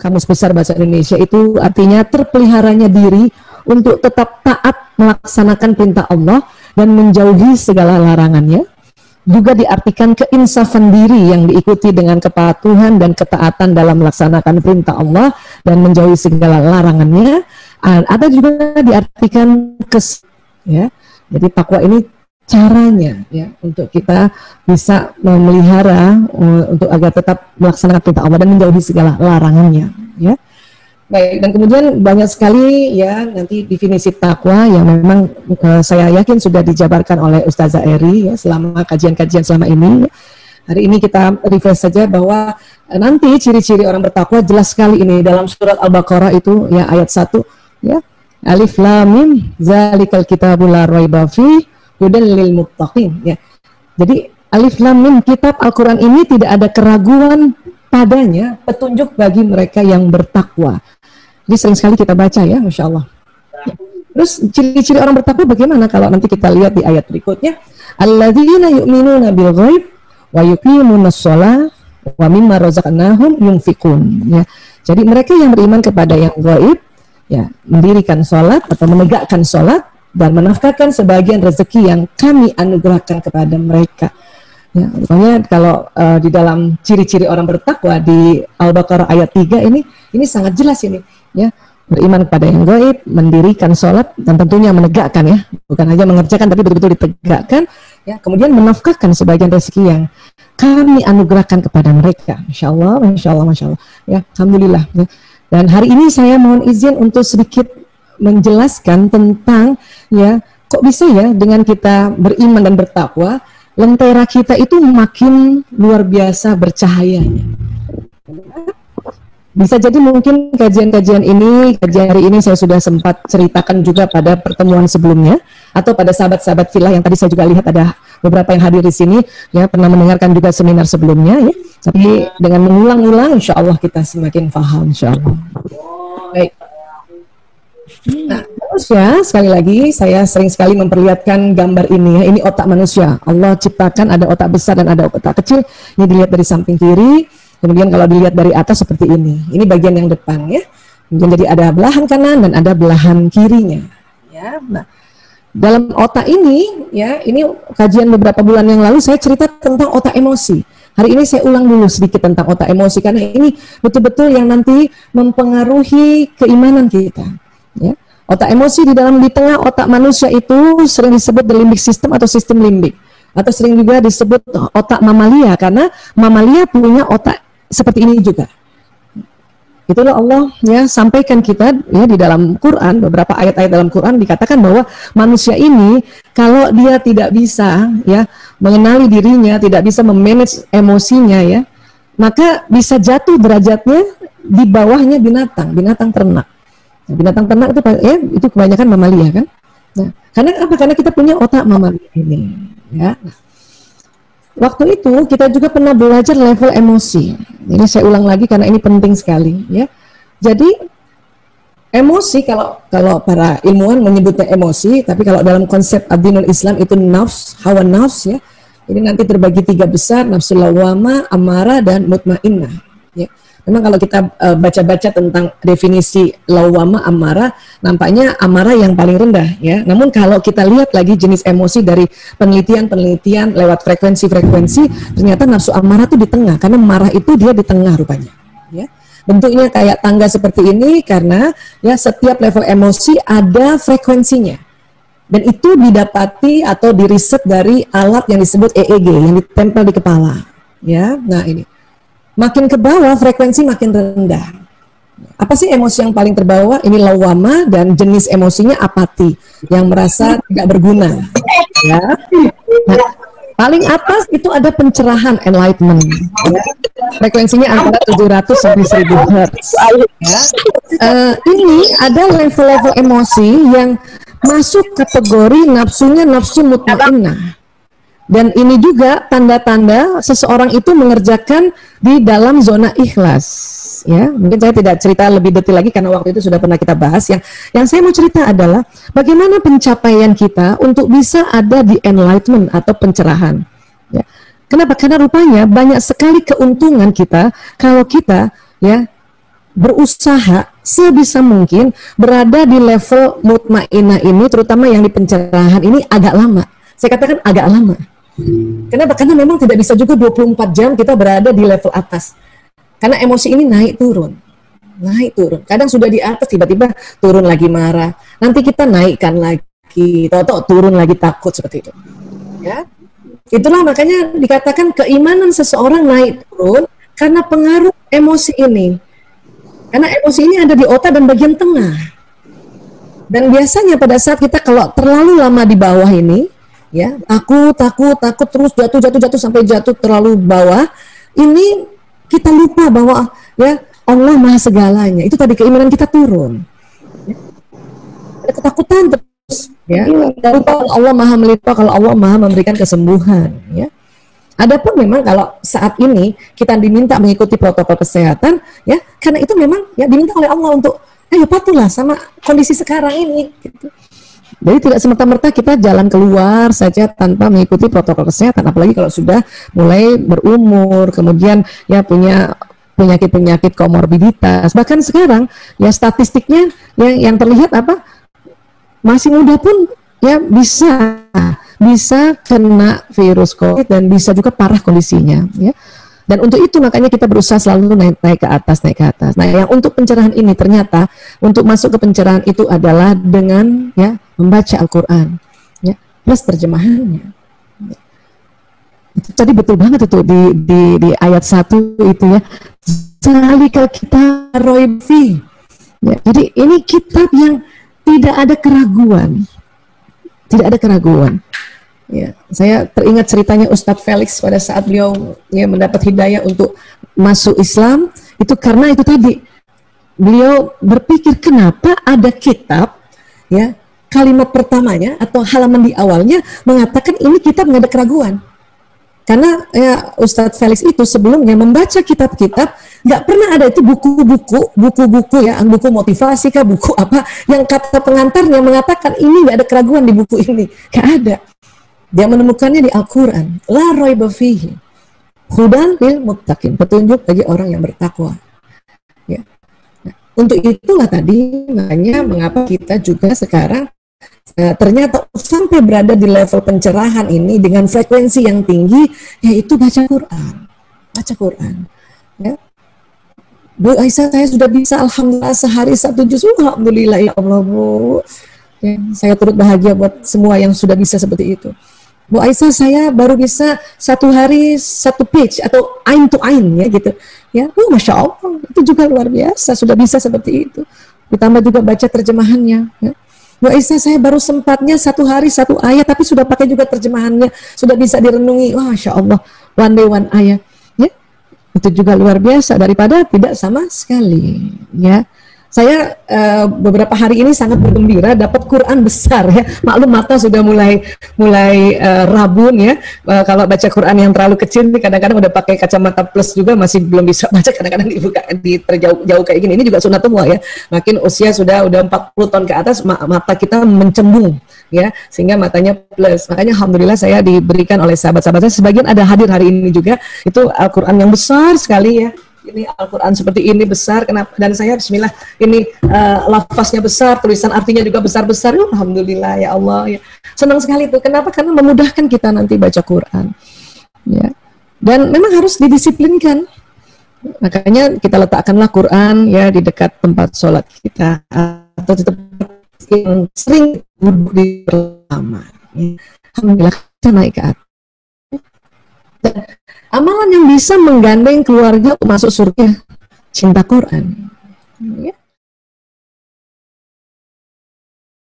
Kamus Besar Bahasa Indonesia itu artinya terpeliharanya diri untuk tetap taat melaksanakan perintah Allah dan menjauhi segala larangannya. Juga diartikan keinsafan diri yang diikuti dengan kepatuhan dan ketaatan dalam melaksanakan perintah Allah dan menjauhi segala larangannya. Ada juga diartikan ya. Jadi takwa ini caranya ya untuk kita bisa memelihara untuk agar tetap melaksanakan perintah Allah dan menjauhi segala larangannya ya. Baik, dan kemudian banyak sekali ya nanti definisi takwa yang memang saya yakin sudah dijabarkan oleh Ustazah Eri ya selama kajian-kajian selama ini. Hari ini kita refresh saja bahwa nanti ciri-ciri orang bertakwa jelas sekali ini dalam surat Al-Baqarah itu ya ayat 1 ya. Alif lam mim zalikal kitabul la raiba fi hudan lil muttaqin ya. Jadi alif lam mim kitab Al-Qur'an ini tidak ada keraguan padanya, petunjuk bagi mereka yang bertakwa. Jadi sering sekali kita baca ya, Masya Allah. Ya. Terus ciri-ciri orang bertakwa bagaimana kalau nanti kita lihat di ayat berikutnya? Alladzina yu'minuna bil ghaib wa yuqimunas shalah wa mimma razaqnahum yunfiqun. Ya. Jadi mereka yang beriman kepada yang gaib, ya, mendirikan sholat atau menegakkan sholat dan menafkahkan sebagian rezeki yang kami anugerahkan kepada mereka. Ya, makanya kalau di dalam ciri-ciri orang bertakwa di Al-Baqarah ayat 3 ini sangat jelas ini ya, beriman kepada yang gaib, mendirikan sholat dan tentunya menegakkan ya, bukan hanya mengerjakan tapi betul-betul ditegakkan ya, kemudian menafkahkan sebagian rezeki yang kami anugerahkan kepada mereka. Masya Allah, Masya Allah, Masya Allah ya, Alhamdulillah ya. Dan hari ini saya mohon izin untuk sedikit menjelaskan tentang ya, kok bisa ya dengan kita beriman dan bertakwa lentera kita itu makin luar biasa bercahayanya. Bisa jadi mungkin kajian-kajian ini, kajian hari ini saya sudah sempat ceritakan juga pada pertemuan sebelumnya atau pada sahabat-sahabat filah yang tadi saya juga lihat ada beberapa yang hadir di sini ya, pernah mendengarkan juga seminar sebelumnya ya. Tapi dengan mengulang-ulang insya Allah kita semakin paham insya Allah. Baik. Nah, terus ya sekali lagi saya sering sekali memperlihatkan gambar ini ya, ini otak manusia. Allah ciptakan ada otak besar dan ada otak kecil. Ini dilihat dari samping kiri. Kemudian kalau dilihat dari atas seperti ini bagian yang depan ya. Kemudian jadi ada belahan kanan dan ada belahan kirinya. Ya, nah dalam otak ini ya, ini kajian beberapa bulan yang lalu saya cerita tentang otak emosi. Hari ini saya ulang dulu sedikit tentang otak emosi karena ini betul-betul yang nanti mempengaruhi keimanan kita. Ya, otak emosi di tengah otak manusia itu sering disebut the limbic system atau sistem limbik, atau sering juga disebut otak mamalia karena mamalia punya otak seperti ini juga. Itulah Allah ya sampaikan kita ya di dalam Quran, beberapa ayat-ayat dalam Quran dikatakan bahwa manusia ini kalau dia tidak bisa ya mengenali dirinya, tidak bisa memanage emosinya ya, maka bisa jatuh derajatnya di bawahnya binatang ternak. Nah, binatang ternak itu ya itu kebanyakan mamalia kan. Nah, karena apa? Karena kita punya otak mamalia ini ya. Waktu itu kita juga pernah belajar level emosi. Ini saya ulang lagi karena ini penting sekali ya. Jadi emosi kalau para ilmuwan menyebutnya emosi, tapi kalau dalam konsep ad-dinul Islam itu nafs, hawa nafs ya. Ini nanti terbagi 3 besar, nafsu lawwamah, amarah dan mutmainnah ya. Memang kalau kita baca-baca tentang definisi lawwamah, amarah, nampaknya amarah yang paling rendah ya. Namun kalau kita lihat lagi jenis emosi dari penelitian lewat frekuensi, ternyata nafsu amarah itu di tengah, karena marah itu dia di tengah rupanya. Ya. Bentuknya kayak tangga seperti ini karena ya setiap level emosi ada frekuensinya. Dan itu didapati atau diriset dari alat yang disebut EEG yang ditempel di kepala. Ya, nah ini. Makin ke bawah frekuensi makin rendah. Apa sih emosi yang paling terbawa? Ini lawwamah dan jenis emosinya apati, yang merasa tidak berguna. Ya. Nah, paling atas itu ada pencerahan, enlightenment. Ya. Frekuensinya antara 700 sampai 1000 Hz. Ya. Ini ada level-level emosi yang masuk kategori nafsunya nafsu mutmainnah. Dan ini juga tanda-tanda seseorang itu mengerjakan di dalam zona ikhlas. Ya, mungkin saya tidak cerita lebih detail lagi karena waktu itu sudah pernah kita bahas. Yang saya mau cerita adalah bagaimana pencapaian kita untuk bisa ada di enlightenment atau pencerahan. Ya. Kenapa? Karena rupanya banyak sekali keuntungan kita kalau kita ya berusaha sebisa mungkin berada di level mutmainah ini, terutama yang di pencerahan ini agak lama. Saya katakan agak lama. Kenapa? Karena memang tidak bisa juga 24 jam kita berada di level atas. Karena emosi ini naik turun. Kadang sudah di atas, tiba-tiba turun lagi marah. Nanti kita naikkan lagi, tahu-tahu turun lagi takut, seperti itu. Ya, itulah makanya dikatakan keimanan seseorang naik turun karena pengaruh emosi ini. Karena emosi ini ada di otak dan bagian tengah. Dan biasanya pada saat kita kalau terlalu lama di bawah ini, ya takut terus jatuh sampai jatuh terlalu bawah, ini kita lupa bahwa ya Allah Maha segalanya. Itu tadi keimanan kita turun. Ada ketakutan terus, ya. Kita lupa kalau Allah Maha melimpah, kalau Allah Maha memberikan kesembuhan, ya. Adapun memang kalau saat ini kita diminta mengikuti protokol kesehatan, ya, karena itu memang ya diminta oleh Allah untuk ayo patuhlah sama kondisi sekarang ini. Gitu. Jadi tidak semerta-merta kita jalan keluar saja tanpa mengikuti protokol kesehatan, apalagi kalau sudah mulai berumur, kemudian ya punya penyakit-penyakit komorbiditas. Bahkan sekarang ya statistiknya yang terlihat apa? Masih muda pun ya bisa kena virus COVID dan bisa juga parah kondisinya, ya. Dan untuk itu makanya kita berusaha selalu naik ke atas. Nah, yang untuk pencerahan ini ternyata untuk masuk ke pencerahan itu adalah dengan ya membaca Al-Qur'an, ya, plus terjemahannya. Itu tadi betul banget itu di ayat 1 itu ya. Zalikal kita roibi. Ya, jadi ini kitab yang tidak ada keraguan. Tidak ada keraguan. Ya, saya teringat ceritanya Ustadz Felix pada saat beliau ya, mendapat hidayah untuk masuk Islam, itu karena itu tadi beliau berpikir kenapa ada kitab, ya, kalimat pertamanya atau halaman di awalnya mengatakan ini kitab nggak ada keraguan. Karena ya, Ustadz Felix itu sebelumnya membaca kitab-kitab, nggak pernah ada itu buku-buku ya, buku motivasi kah, buku apa yang kata pengantarnya mengatakan ini nggak ada keraguan di buku ini, nggak ada. Dia menemukannya di Al-Quran. La raiba fihi. Hudan lil muttaqin. Petunjuk bagi orang yang bertakwa. Ya. Nah, untuk itulah tadi makanya mengapa kita juga sekarang ternyata sampai berada di level pencerahan ini dengan frekuensi yang tinggi, yaitu baca Quran. Baca Quran. Ya. Bu Aisyah, saya sudah bisa alhamdulillah sehari 1 juz. Alhamdulillah ya Allah, Bu. Ya, saya turut bahagia buat semua yang sudah bisa seperti itu. Bu Aisyah, saya baru bisa 1 hari 1 page atau ain to ain ya gitu. Ya, Masya Allah, itu juga luar biasa sudah bisa seperti itu. Ditambah juga baca terjemahannya. Ya. Bu Aisyah, saya baru sempatnya 1 hari 1 ayat, tapi sudah pakai juga terjemahannya, sudah bisa direnungi. Wah, Masya Allah, one day one ayat. Ya, itu juga luar biasa daripada tidak sama sekali. Ya. Saya beberapa hari ini sangat bergembira dapat Quran besar ya. Maklum mata sudah mulai rabun ya. Kalau baca Quran yang terlalu kecil kadang-kadang udah pakai kacamata plus juga masih belum bisa baca, kadang-kadang dibuka terjauh kayak gini. Ini juga sunat semua ya. Makin usia sudah 40 tahun ke atas mata kita mencembung ya, sehingga matanya plus. Makanya alhamdulillah saya diberikan oleh sahabat-sahabat saya, sebagian ada hadir hari ini juga, itu Al-Quran yang besar sekali ya. Ini Al-Quran seperti ini besar, kenapa? Dan saya bismillah, ini lafaznya besar, tulisan artinya juga besar-besar. Alhamdulillah ya Allah ya. Senang sekali itu. Kenapa? Karena memudahkan kita nanti baca Quran. Ya. Dan memang harus didisiplinkan. Makanya kita letakkanlah Quran ya di dekat tempat sholat kita atau di tempat yang sering duduk di pertama. Ya. Alhamdulillah kita naik ke atas. Dan amalan yang bisa menggandeng keluarga masuk surga, cinta Quran. Ya.